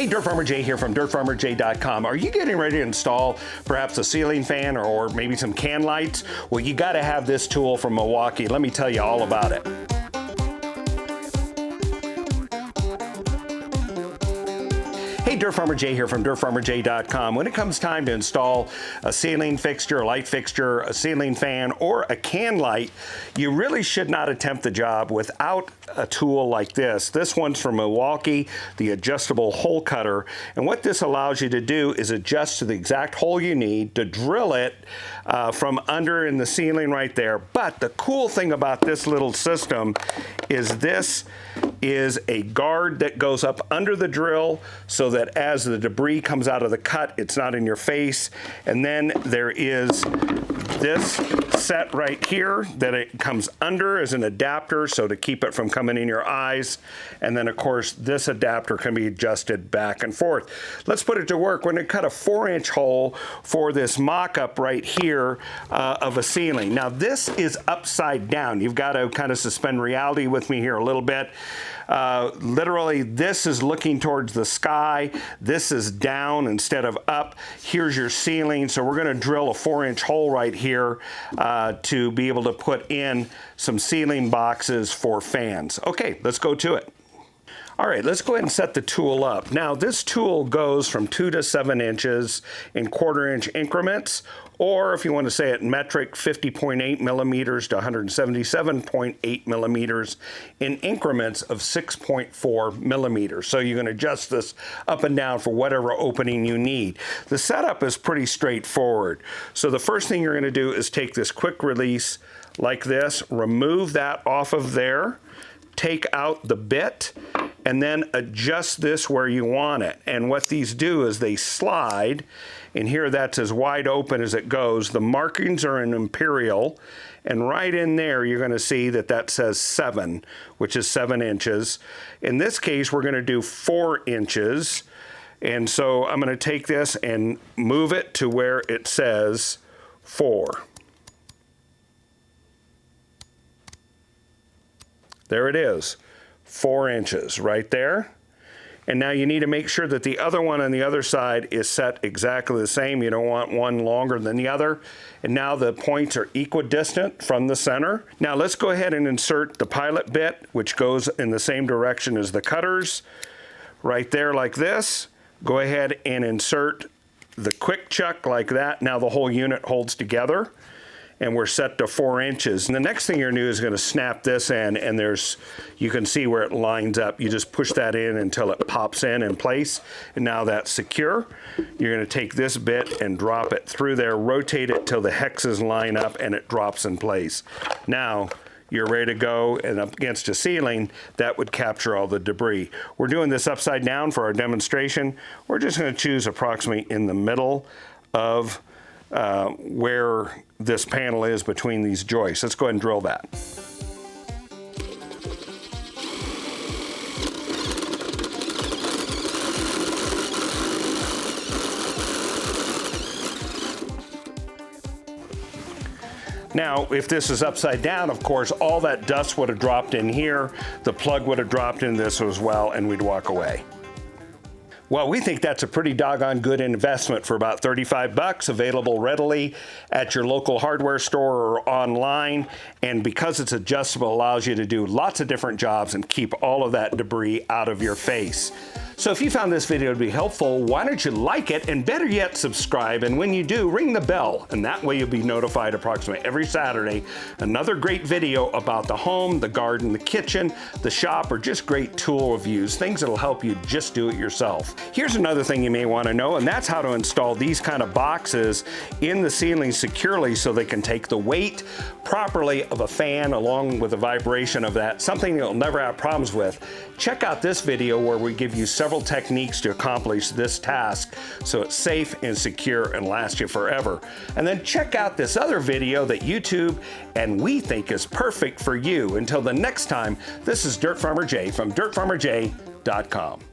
Hey, Dirt Farmer Jay here from dirtfarmerjay.com. Are you getting ready to install perhaps a ceiling fan or maybe some can lights? Well, you got to have this tool from Milwaukee. Let me tell you all about it. Hey, Dirt Farmer Jay here from dirtfarmerjay.com. When it comes time to install a ceiling fixture, a light fixture, a ceiling fan, or a can light, you really should not attempt the job without a tool like this. This one's from Milwaukee, the adjustable hole cutter. And what this allows you to do is adjust to the exact hole you need to drill it from under in the ceiling right there. But the cool thing about this little system is this is a guard that goes up under the drill so that as the debris comes out of the cut, it's not in your face. And then there is this set right here that it comes under as an adapter, so to keep it from coming in your eyes. And then of course this adapter can be adjusted back and forth. Let's put it to work. We're going to cut a 4-inch hole for this mock-up right here of a ceiling. Now this is upside down. You've got to kind of suspend reality with me here a little bit. Literally, this is looking towards the sky. This is down instead of up. Here's your ceiling. So we're going to drill a 4-inch hole right here to be able to put in some ceiling boxes for fans. Okay, let's go to it. All right, let's go ahead and set the tool up. Now, this tool goes from 2 to 7 inches in 1/4-inch increments, or if you want to say it metric, 50.8 millimeters to 177.8 millimeters in increments of 6.4 millimeters. So you can adjust this up and down for whatever opening you need. The setup is pretty straightforward. So the first thing you're going to do is take this quick release like this, remove that off of there, take out the bit, and then adjust this where you want it. And what these do is they slide, and here that's as wide open as it goes. The markings are in imperial, and right in there you're going to see that that says 7, which is 7 inches. In this case, we're going to do 4 inches. And so I'm going to take this and move it to where it says 4. There it is, 4 inches right there. And now you need to make sure that the other one on the other side is set exactly the same. You don't want one longer than the other. And now the points are equidistant from the center. Now let's go ahead and insert the pilot bit, which goes in the same direction as the cutters, right there like this. Go ahead and insert the quick chuck like that. Now the whole unit holds together, and we're set to 4 inches. And the next thing you're gonna do is gonna snap this in, and you can see where it lines up. You just push that in until it pops in place, and now that's secure. You're gonna take this bit and drop it through there, rotate it till the hexes line up and it drops in place. Now, you're ready to go, and up against a ceiling, that would capture all the debris. We're doing this upside down for our demonstration. We're just gonna choose approximately in the middle of where this panel is between these joists. Let's go ahead and drill that. Now, if this is upside down, of course, all that dust would have dropped in here, the plug would have dropped in this as well, and we'd walk away. Well, we think that's a pretty doggone good investment for about 35 bucks, available readily at your local hardware store or online. And because it's adjustable, allows you to do lots of different jobs and keep all of that debris out of your face. So if you found this video to be helpful, why don't you like it, and better yet, subscribe. And when you do, ring the bell, and that way you'll be notified approximately every Saturday. Another great video about the home, the garden, the kitchen, the shop, or just great tool reviews, things that'll help you just do it yourself. Here's another thing you may want to know, and that's how to install these kind of boxes in the ceiling securely so they can take the weight properly of a fan along with the vibration of that, something you'll never have problems with. Check out this video where we give you several techniques to accomplish this task so it's safe and secure and lasts you forever. And then check out this other video that YouTube and we think is perfect for you. Until the next time, this is Dirt Farmer Jay from dirtfarmerjay.com.